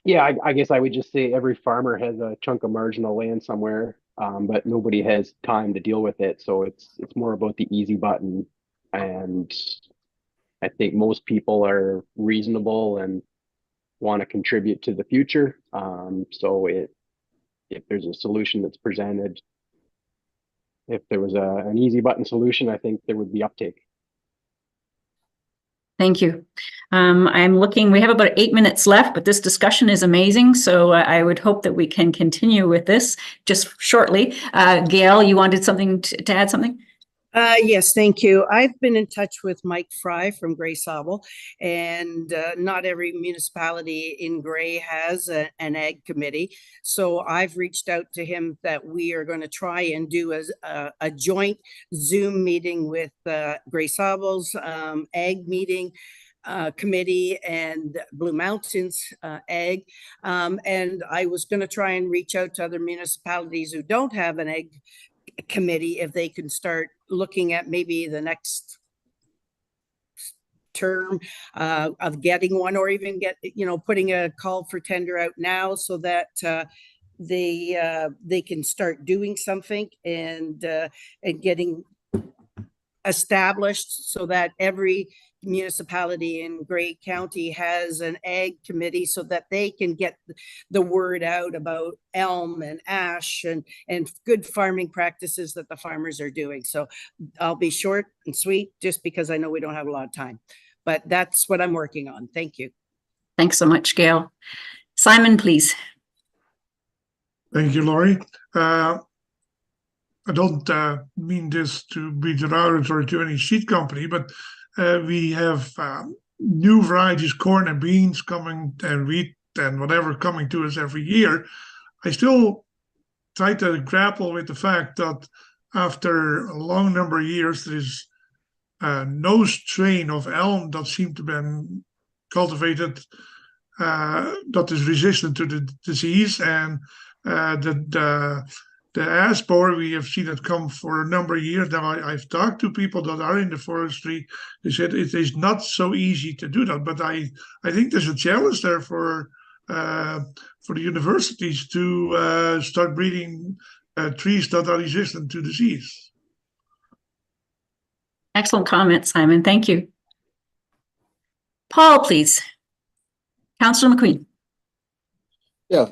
Yeah, I guess I would just say every farmer has a chunk of marginal land somewhere, but nobody has time to deal with it. So it's more about the easy button, and I think most people are reasonable and want to contribute to the future. So if there's a solution that's presented, if there was an easy button solution, I think there would be uptake. Thank you. I'm looking, we have about 8 minutes left, but this discussion is amazing. So I would hope that we can continue with this just shortly. Gail, you wanted something to add something? Yes, thank you. I've been in touch with Mike Fry from Grey Sauble, and not every municipality in Grey has an ag committee. So I've reached out to him that we are going to try and do a joint Zoom meeting with Grey Sauble's ag meeting committee and Blue Mountains ag. And I was going to try and reach out to other municipalities who don't have an ag committee, if they can start looking at maybe the next term of getting one, or even get, putting a call for tender out now so that they can start doing something and getting established, so that every municipality in Grey County has an ag committee, so that they can get the word out about elm and ash and good farming practices that the farmers are doing. So I'll be short and sweet, just because I know we don't have a lot of time, but that's what I'm working on. Thank you. Thanks so much, Gail. Simon, please. Thank you, Laurie. I don't mean this to be derogatory to any seed company, but we have new varieties, corn and beans coming, and wheat and whatever coming to us every year. I still try to grapple with the fact that after a long number of years, there is no strain of elm that seemed to have been cultivated that is resistant to the disease, and the ash borer, we have seen it come for a number of years now. I've talked to people that are in the forestry. They said it is not so easy to do that, but I think there's a challenge there for the universities to start breeding trees that are resistant to disease. Excellent comment, Simon. Thank you. Paul, please. Councillor McQueen. Yeah,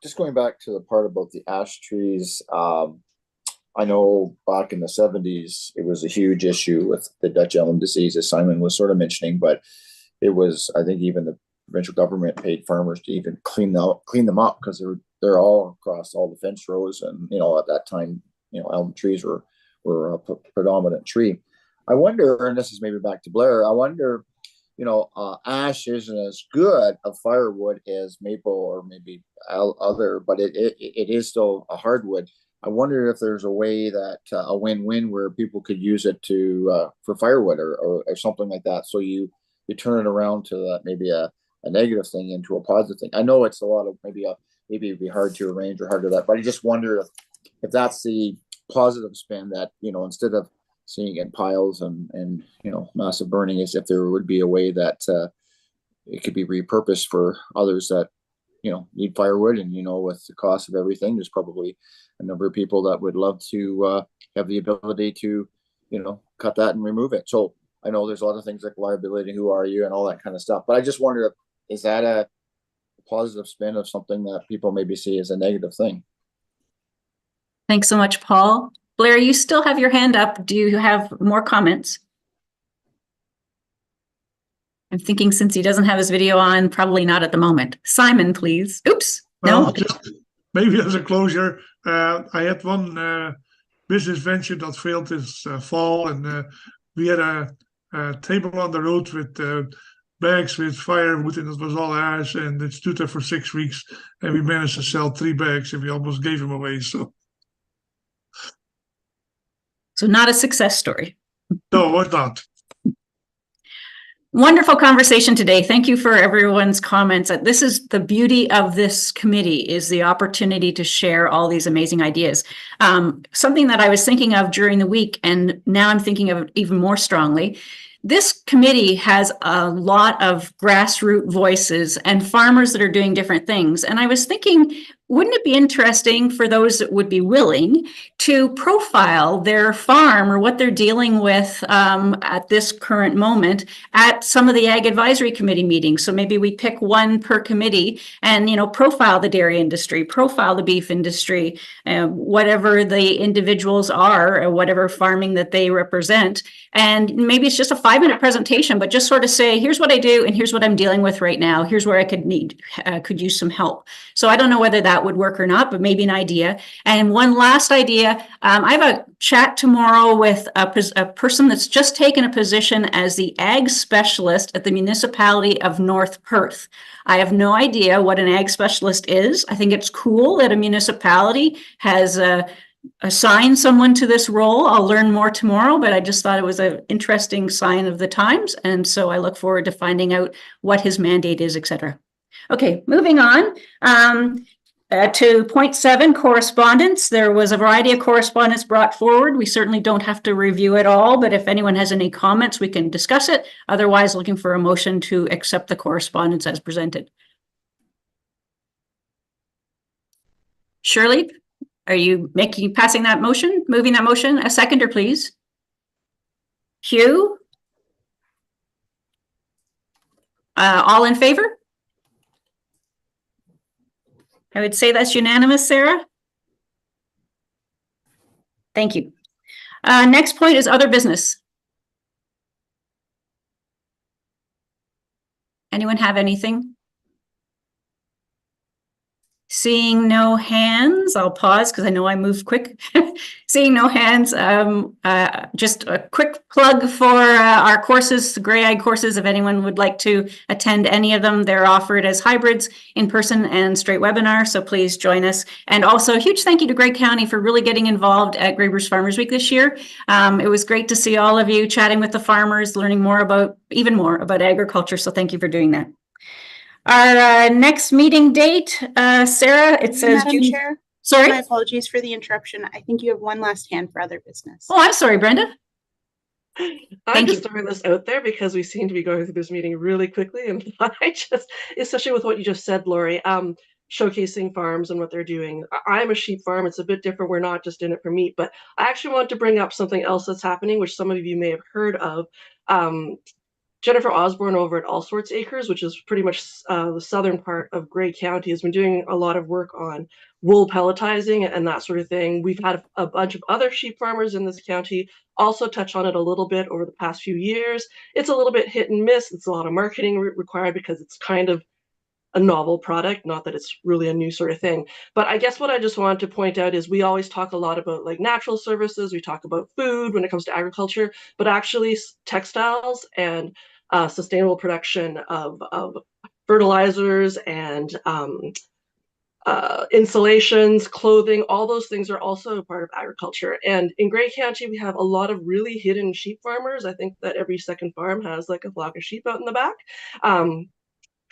just going back to the part about the ash trees, I know back in the 70s, it was a huge issue with the Dutch elm disease, as Simon was sort of mentioning, but it was, I think even the provincial government paid farmers to even clean them up, because they're all across all the fence rows. And, at that time, elm trees were a predominant tree. I wonder, and this is maybe back to Blair, I wonder, ash isn't as good a firewood as maple or maybe other, but it is still a hardwood. I wonder if there's a way that a win-win where people could use it for firewood or something like that. So you turn it around to maybe a negative thing into a positive thing. I know it's a lot of maybe it'd be hard to arrange or hard to that, but I just wonder if that's the positive spin, that instead of seeing it in piles and massive burning, as if there would be a way that it could be repurposed for others that need firewood. And with the cost of everything, there's probably a number of people that would love to have the ability to cut that and remove it. So I know there's a lot of things like liability, who are you, and all that kind of stuff, but I just wonder, is that a positive spin of something that people maybe see as a negative thing? Thanks so much, Paul. Blair, you still have your hand up. Do you have more comments? I'm thinking, since he doesn't have his video on, probably not at the moment. Simon, please. Oops. No. Just maybe as a closure, I had one business venture that failed this fall, and we had a table on the road with bags with firewood, and it was all ash, and it stood there for 6 weeks, and we managed to sell 3 bags, and we almost gave them away. So not a success story. No, it's not. Wonderful conversation today. Thank you for everyone's comments. This is the beauty of this committee, is the opportunity to share all these amazing ideas. Something that I was thinking of during the week, and now I'm thinking of even more strongly. This committee has a lot of grassroots voices and farmers that are doing different things. And I was thinking, wouldn't it be interesting for those that would be willing to profile their farm or what they're dealing with at this current moment at some of the Ag Advisory Committee meetings? So maybe we pick one per committee and, profile the dairy industry, profile the beef industry, whatever the individuals are, or whatever farming that they represent. And maybe it's just a 5-minute presentation, but just sort of say, here's what I do and here's what I'm dealing with right now. Here's where I could use some help. So I don't know whether that that would work or not, but maybe an idea. And one last idea, I have a chat tomorrow with a person that's just taken a position as the ag specialist at the municipality of North Perth. I have no idea what an ag specialist is. I think it's cool that a municipality has assigned someone to this role. I'll learn more tomorrow, but I just thought it was an interesting sign of the times. And so I look forward to finding out what his mandate is, etc. Okay, moving on. To point 7, correspondence. There was a variety of correspondence brought forward. We certainly don't have to review it all, but if anyone has any comments, we can discuss it. Otherwise, looking for a motion to accept the correspondence as presented. Shirley, are you passing that motion, moving that motion? A seconder, please. Hugh? All in favor? I would say that's unanimous, Sarah. Thank you. Next point is other business. Anyone have anything? Seeing no hands, I'll pause because I know I moved quick. Seeing no hands, just a quick plug for our courses, the Grey Ag courses. If anyone would like to attend any of them, they're offered as hybrids, in person and straight webinar. So please join us. And also a huge thank you to Grey County for really getting involved at Grey Bruce Farmers Week this year. It was great to see all of you chatting with the farmers, learning more about, even more about agriculture. So thank you for doing that. Our next meeting date, Sarah, it says Madam June. Chair, Sorry? my apologies for the interruption. I think you have one last hand for other business. Oh, I'm sorry, Brenda. I'm just throwing this out there because we seem to be going through this meeting really quickly, and I just, especially with what you just said, Lori, showcasing farms and what they're doing. I'm a sheep farm. It's a bit different. We're not just in it for meat, but I actually want to bring up something else that's happening, which some of you may have heard of. Jennifer Osborne over at All Sorts Acres, which is pretty much the southern part of Grey County, has been doing a lot of work on wool pelletizing and that sort of thing. We've had a bunch of other sheep farmers in this county also touch on it a little bit over the past few years. It's a little bit hit and miss. It's a lot of marketing required because it's kind of a novel product, not that it's really a new sort of thing. But I guess what I just wanted to point out is we always talk a lot about like natural services. We talk about food when it comes to agriculture, but actually textiles and sustainable production of fertilizers and insulations, clothing, all those things are also a part of agriculture. And in Grey County, we have a lot of really hidden sheep farmers. I think that every second farm has like a flock of sheep out in the back.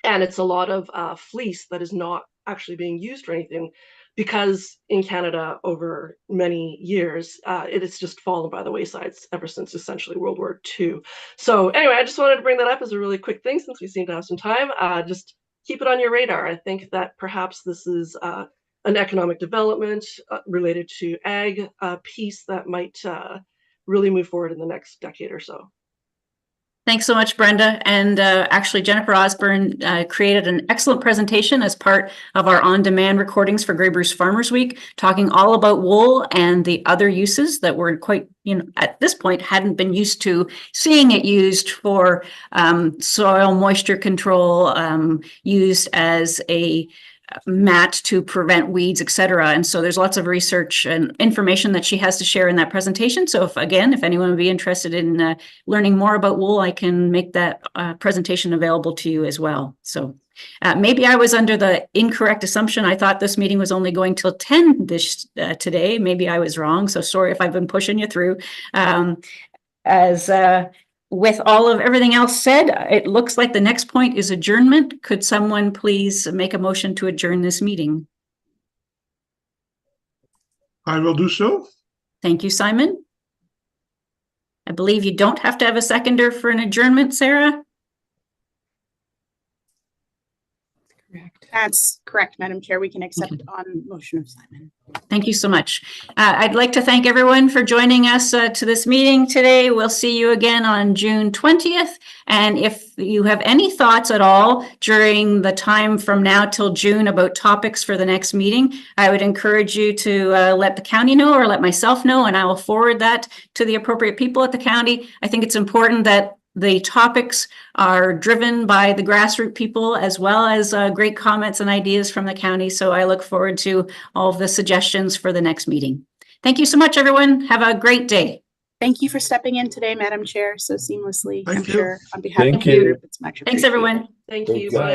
And it's a lot of fleece that is not actually being used for anything, because in Canada over many years, it has just fallen by the wayside ever since essentially World War II. So anyway, I just wanted to bring that up as a really quick thing since we seem to have some time. Just keep it on your radar. I think that perhaps this is an economic development related to ag piece that might really move forward in the next decade or so. Thanks so much, Brenda. And actually, Jennifer Osborne created an excellent presentation as part of our on-demand recordings for Grey Bruce Farmers Week, talking all about wool and the other uses that were quite, at this point, hadn't been used to seeing it used for soil moisture control, used as a mat to prevent weeds, etc. And so there's lots of research and information that she has to share in that presentation. So if anyone would be interested in learning more about wool, I can make that presentation available to you as well. So maybe I was under the incorrect assumption. I thought this meeting was only going till 10 today. Maybe I was wrong. So sorry if I've been pushing you through. With all of everything else said, it looks like the next point is adjournment. Could someone please make a motion to adjourn this meeting? I will do so. Thank you, Simon. I believe you don't have to have a seconder for an adjournment, Sarah? That's correct, Madam Chair. We can accept on motion of Simon. Thank you so much. I'd like to thank everyone for joining us to this meeting today. We'll see you again on June 20th. And if you have any thoughts at all during the time from now till June about topics for the next meeting, I would encourage you to let the county know or let myself know, and I will forward that to the appropriate people at the county. I think it's important that the topics are driven by the grassroots people as well as great comments and ideas from the county. So I look forward to all of the suggestions for the next meeting. Thank you so much, everyone. Have a great day. Thank you for stepping in today, Madam Chair, so seamlessly. Thank I'm you. sure on behalf Thank of the you. group, it's much Thanks, appreciated. everyone. Thank Thank you. you. Bye.